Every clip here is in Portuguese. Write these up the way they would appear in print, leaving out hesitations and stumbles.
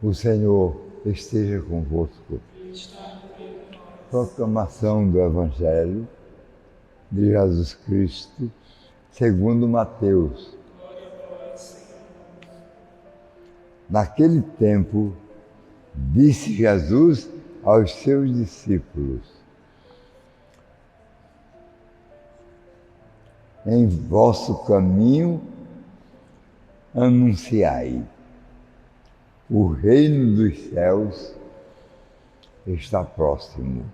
O Senhor esteja convosco. Proclamação do Evangelho de Jesus Cristo, segundo Mateus. Naquele tempo, disse Jesus aos seus discípulos: em vosso caminho anunciai, o reino dos céus está próximo.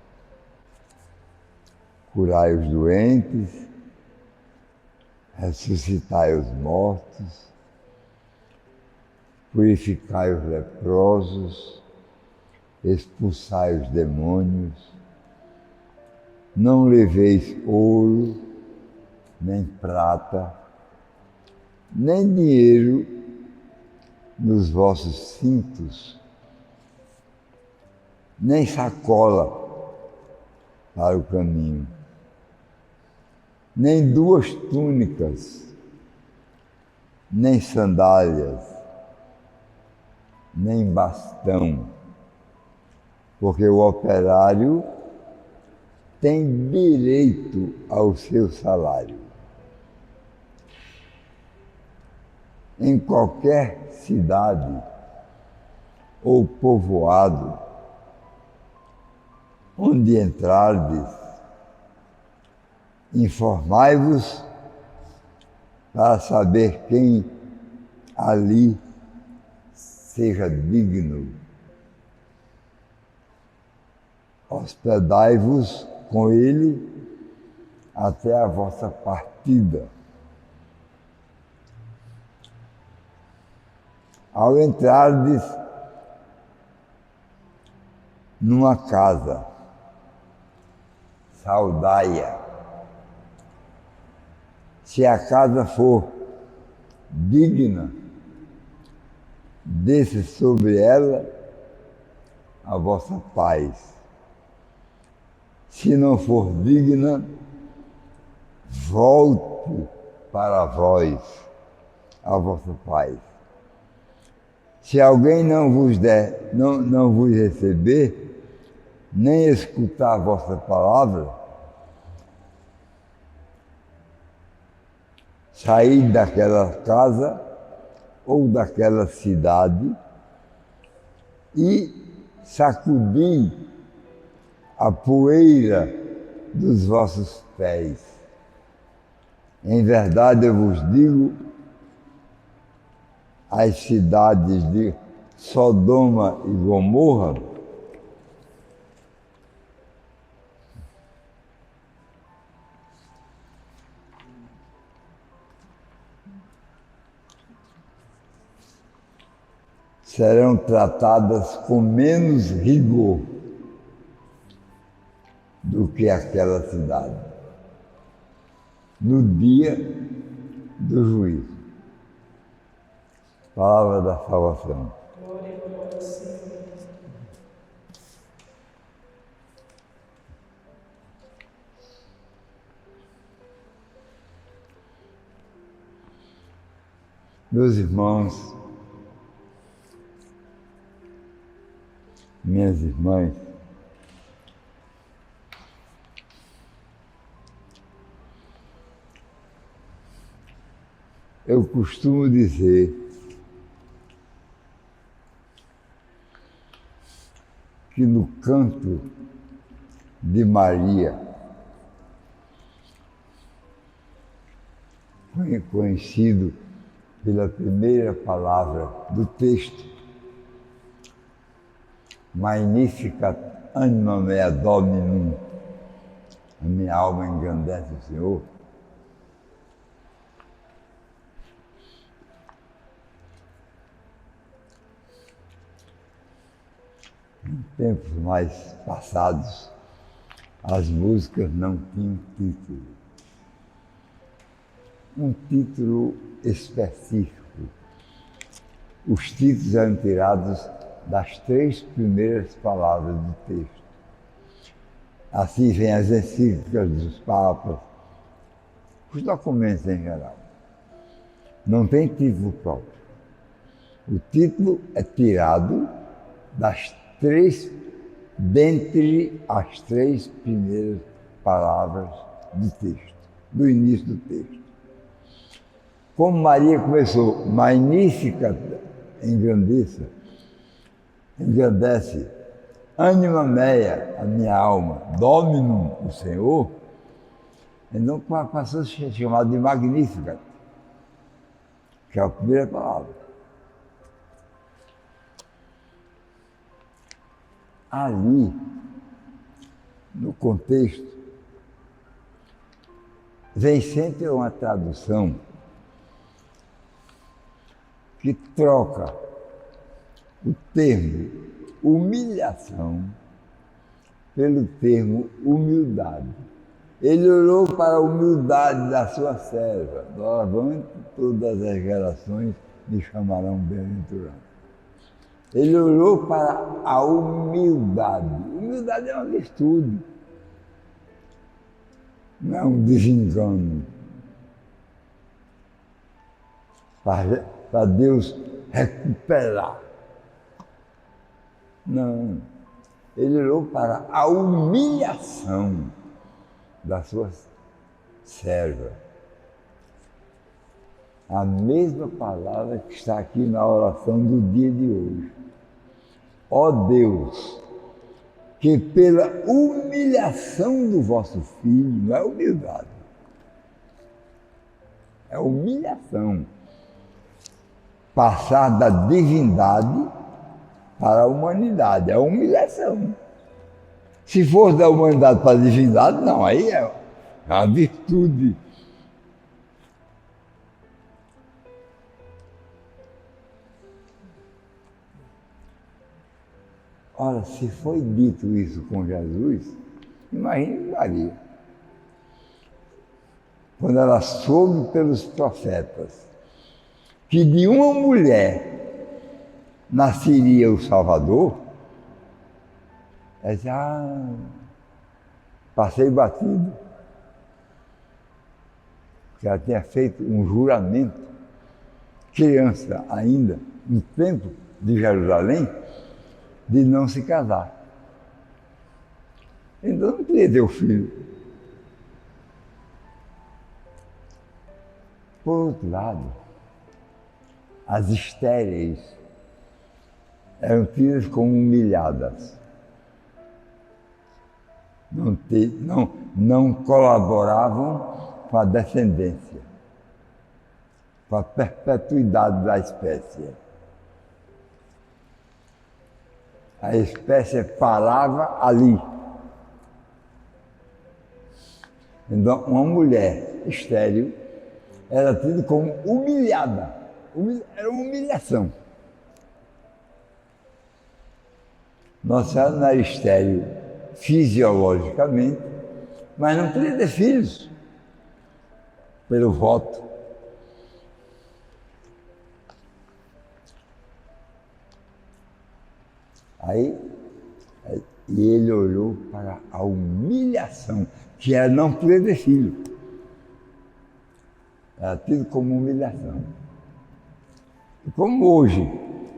Curai os doentes, ressuscitai os mortos, purificai os leprosos, expulsai os demônios, não leveis ouro, nem prata, nem dinheiro nos vossos cintos, nem sacola para o caminho, nem duas túnicas, nem sandálias, nem bastão, porque o operário tem direito ao seu salário. Em qualquer cidade ou povoado onde entrardes, informai-vos para saber quem ali seja digno. Hospedai-vos com ele até a vossa partida. Ao entrardes numa casa, saudai-a. Se a casa for digna, desce sobre ela a vossa paz. Se não for digna, volte para vós a vossa paz. Se alguém não vos receber, nem escutar a vossa palavra, saí daquela casa ou daquela cidade e sacudi a poeira dos vossos pés. Em verdade eu vos digo, as cidades de Sodoma e Gomorra serão tratadas com menos rigor do que aquela cidade no dia do juízo. Palavra da salvação. Meus irmãos, minhas irmãs, eu costumo dizer que no canto de Maria, conhecido pela primeira palavra do texto, Magnificat anima mea Dominum, a minha alma engrandece o Senhor. Em tempos mais passados, as músicas não tinham título. Um título específico. Os títulos eram tirados das 3 primeiras palavras do texto. Assim vem as encíclicas dos papas, os documentos em geral. Não tem título próprio. O título é tirado dentre as 3 primeiras palavras do texto, do início do texto. Como Maria começou, Magnificat, engrandece, Anima mea, a minha alma, Dominum, o Senhor, então passou a ser chamado de Magnificat, que é a primeira palavra. Ali, no contexto, vem sempre uma tradução que troca o termo humilhação pelo termo humildade. Ele olhou para a humildade da sua serva. Doravante todas as gerações me chamarão bem-aventurado. Ele olhou para a humildade. Humildade é uma virtude, não é um desengano. Para Deus recuperar. Não. Ele olhou para a humilhação da sua serva. A mesma palavra que está aqui na oração do dia de hoje. Ó Deus, que pela humilhação do vosso filho, não é humildade, é humilhação, passar da divindade para a humanidade, é humilhação. Se for da humanidade para a divindade, não, aí é a virtude. Ora, se foi dito isso com Jesus, imagine Maria. Quando ela soube pelos profetas que de uma mulher nasceria o Salvador, ela disse, passei batido. Porque ela tinha feito um juramento, criança ainda, no templo de Jerusalém, de não se casar. Então não podia ter o filho. Por outro lado, as estéreis eram tidas como humilhadas. Não colaboravam com a descendência, com a perpetuidade da espécie. A espécie parava ali. Então, uma mulher estéril era tida como humilhada. Era uma humilhação. Nossa Senhora não era estéril fisiologicamente, mas não podia ter filhos pelo voto. E ele olhou para a humilhação, que era não poder ter filho. Era tido como humilhação. E como hoje,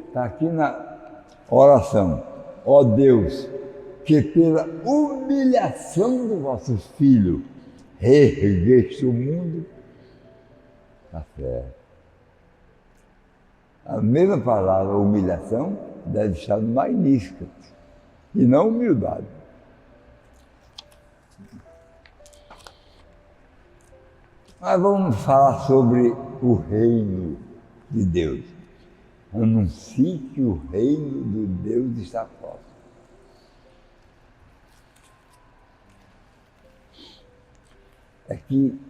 está aqui na oração, ó Deus, que pela humilhação do vosso Filho reergueste o mundo, está certo. A mesma palavra, humilhação, deve estar no Magníficat, e não humildade. Mas vamos falar sobre o reino de Deus. Anuncie que o reino de Deus está próximo. É que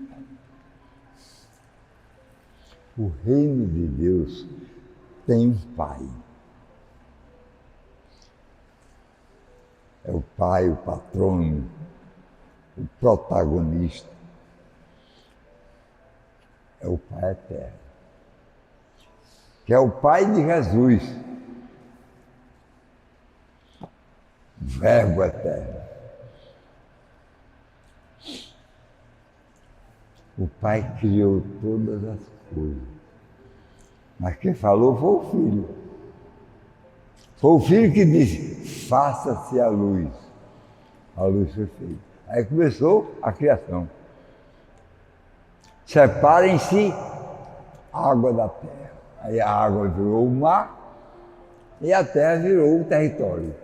o reino de Deus tem um Pai. É o Pai, o patrono, o protagonista. É o Pai eterno. Que é o Pai de Jesus. Verbo eterno. O Pai criou todas as coisas. Mas quem falou foi o Filho. Foi o Filho que disse, faça-se a luz. A luz foi feita. Aí começou a criação. Separem-se a água da terra. Aí a água virou o mar e a terra virou o território.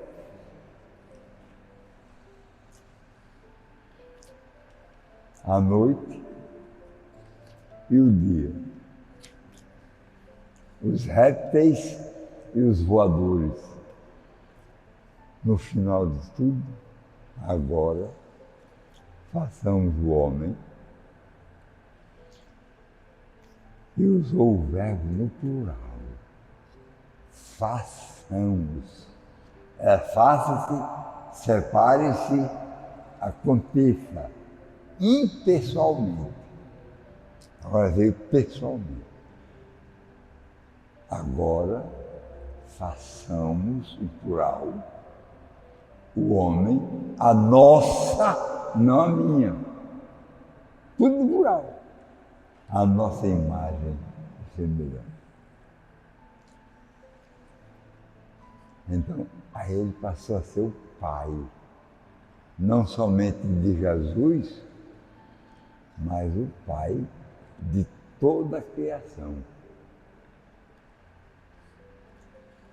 A noite e o dia. Os répteis e os voadores. No final de tudo, agora, façamos o homem. E usou o verbo no plural. Façamos. Faça-se, separe-se, aconteça. Impessoalmente. Agora veio pessoalmente. Agora, façamos, em plural, o homem, a nossa, não a minha. Tudo no plural. A nossa imagem e semelhança. Então, aí ele passou a ser o Pai, não somente de Jesus, mas o Pai de toda a criação.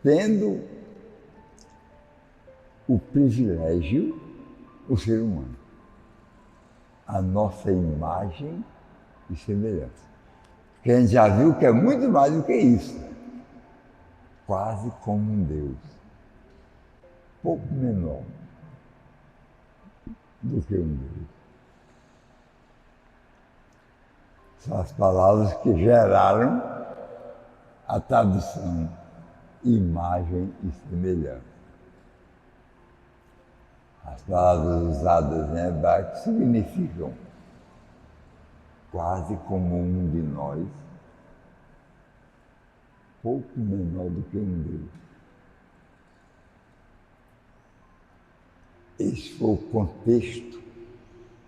Tendo o privilégio, o ser humano, a nossa imagem e semelhança. Porque a gente já viu que é muito mais do que isso. Quase como um Deus. Pouco menor do que um Deus. São as palavras que geraram a tradução imagem e semelhança. As palavras usadas em hebraico significam quase como um de nós, pouco menor do que um Deus. Esse foi o contexto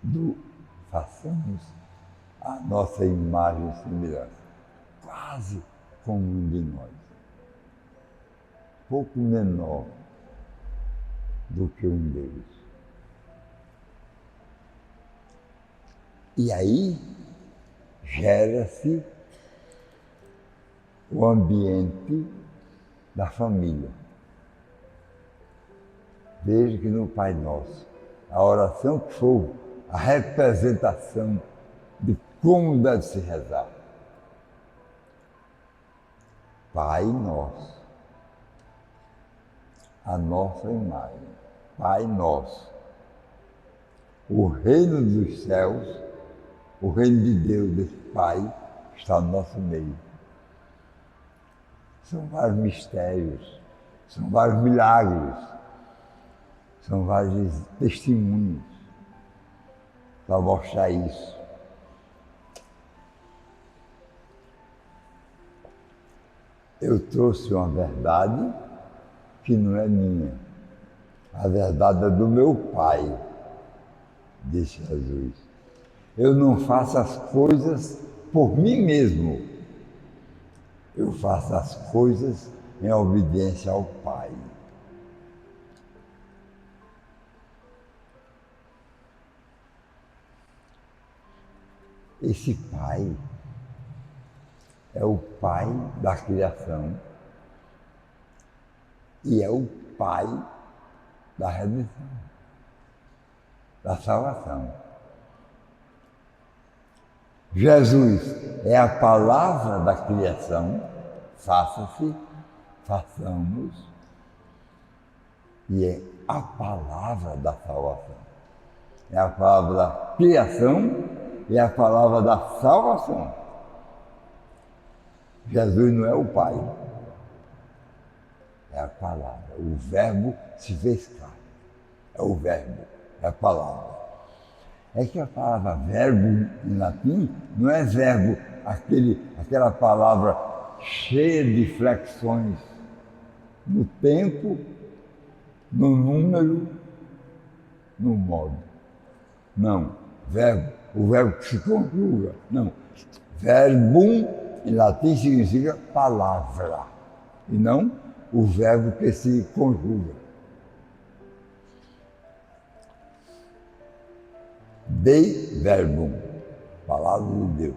do façamos a nossa imagem e semelhança, quase como um de nós, pouco menor do que um Deus. E aí gera-se o ambiente da família. Veja que no Pai Nosso, a oração que for a representação de como deve se rezar. Pai Nosso, a nossa imagem, Pai Nosso, o reino dos céus, o reino de Deus, desse Pai, está no nosso meio. São vários mistérios, são vários milagres, são vários testemunhos para mostrar isso. Eu trouxe uma verdade que não é minha. A verdade é do meu Pai, disse Jesus. Eu não faço as coisas por mim mesmo. Eu faço as coisas em obediência ao Pai. Esse Pai é o Pai da criação e é o Pai da redenção, da salvação. Jesus é a palavra da criação, faça-se, façamos, e é a palavra da salvação. É a palavra da criação e a palavra da salvação. Jesus não é o Pai, é a palavra. O Verbo se fez carne. É o Verbo, é a palavra. É que a palavra verbo em latim não é verbo, aquela palavra cheia de flexões no tempo, no número, no modo. Não, verbo, o verbo que se conjuga. Não, verbum em latim significa palavra, e não o verbo que se conjuga. Dei verbum, palavra de Deus.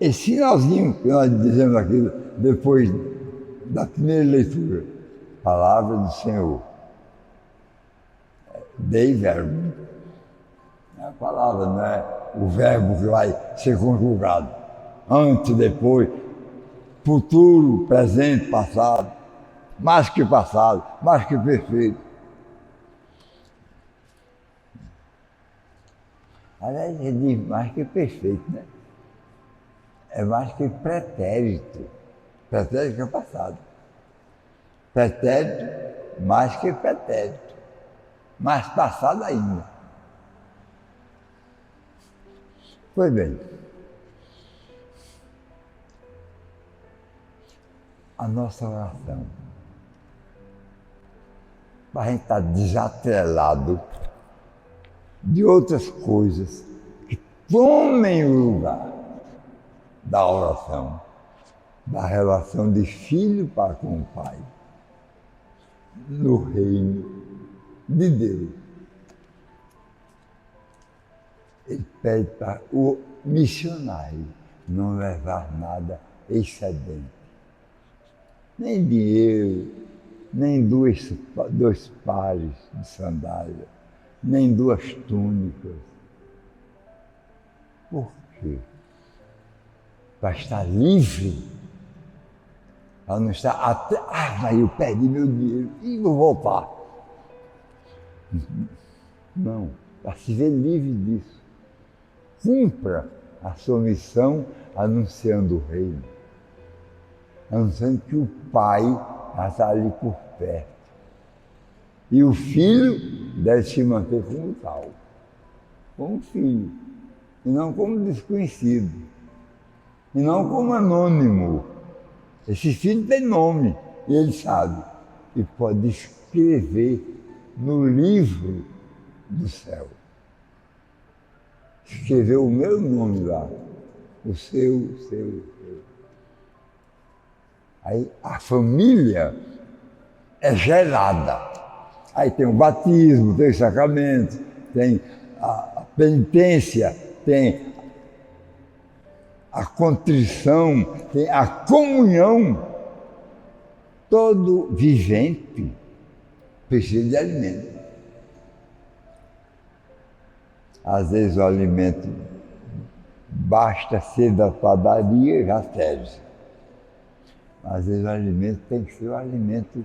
Esse finalzinho que nós dizemos aqui depois da primeira leitura, palavra do Senhor. Dei verbum. É a palavra, não é o verbo que vai ser conjugado. Antes, depois, futuro, presente, passado. Mais que passado, mais que perfeito. Aliás, ele diz mais que perfeito, né? É mais que pretérito. Pretérito é passado. Pretérito, mais que pretérito. Mais passado ainda. Pois bem. A nossa oração, para a gente estar desatrelado de outras coisas que tomem o lugar da oração, da relação de filho para com o Pai, no reino de Deus. Ele pede para o missionário não levar nada excedente. Nem dinheiro, nem dois pares de sandália, nem 2 túnicas. Por quê? Para estar livre, para não estar até, mas eu perdi meu dinheiro e vou voltar. Não, para se ver livre disso. Cumpra a sua missão anunciando o reino, anunciando que o Pai já está ali por perto. E o filho deve se manter como tal, como filho, e não como desconhecido, e não como anônimo. Esse filho tem nome, e ele sabe, e pode escrever no livro do céu. Escrever o meu nome lá, o seu. Aí a família é gerada. Aí tem o batismo, tem o sacramento, tem a penitência, tem a contrição, tem a comunhão. Todo vivente precisa de alimento. Às vezes o alimento basta ser da padaria e já serve. Às vezes o alimento tem que ser o alimento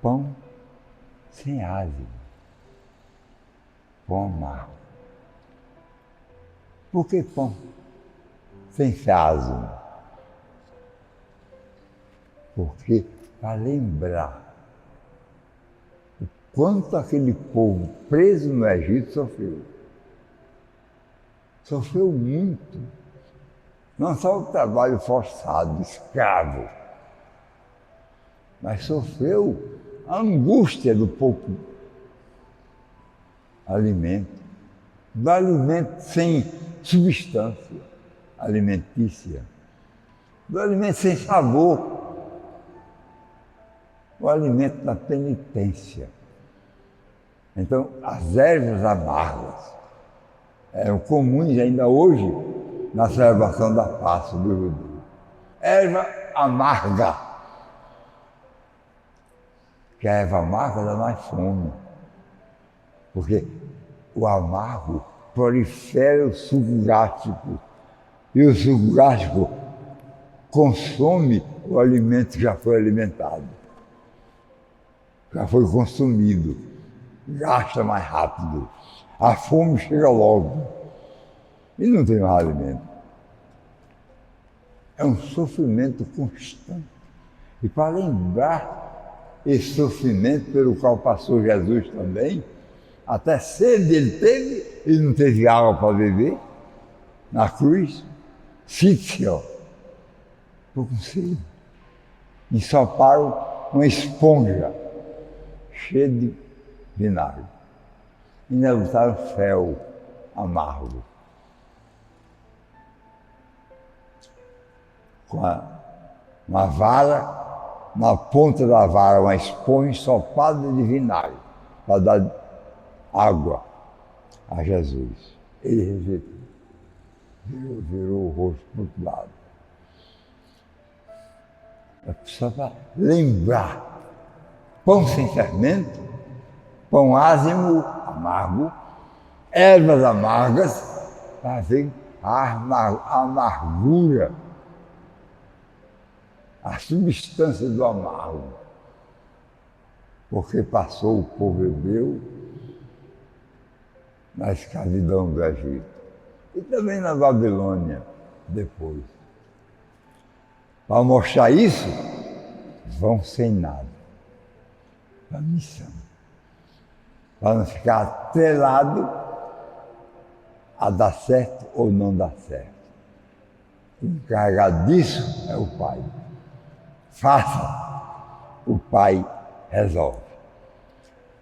pão sem ázimo, pão amargo. Por que pão sem ázimo? Porque para lembrar o quanto aquele povo preso no Egito sofreu. Sofreu muito. Não só o trabalho forçado, escravo, mas sofreu a angústia do pouco alimento, do alimento sem substância alimentícia, do alimento sem sabor, o alimento da penitência. Então, as ervas amargas eram comuns ainda hoje na celebração da Páscoa do judeu. Erva amarga. Que a erva amarga dá mais fome. Porque o amargo prolifera o suco gástrico. E o suco gástrico consome o alimento que já foi alimentado. Já foi consumido. Gasta mais rápido. A fome chega logo. E não tem mais alimento. É um sofrimento constante. E para lembrar esse sofrimento pelo qual passou Jesus também, até sede ele teve, ele não teve água para beber, na cruz, sítio, estou com sede. Ensoparam uma esponja cheia de vinagre. E ainda botaram fel amargo. com uma vara, na ponta da vara uma esponja ensopada de vinagre, para dar água a Jesus. Ele rejeitou, virou o rosto para o outro lado. Só para lembrar, pão sem fermento, pão ázimo, amargo, ervas amargas, para ver a amargura, a substância do amargo. Porque passou o povo hebreu na escravidão do Egito e também na Babilônia depois. Para mostrar isso, vão sem nada para a missão. Para não ficar atrelado a dar certo ou não dar certo. O encarregado disso é o Pai. Faça, o Pai resolve.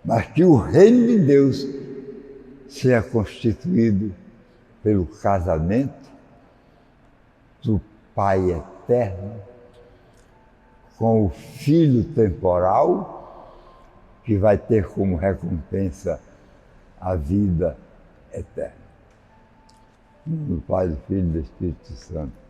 Mas que o reino de Deus seja constituído pelo casamento do Pai eterno com o Filho temporal, que vai ter como recompensa a vida eterna. Em nome do Pai, do Filho e do Espírito Santo.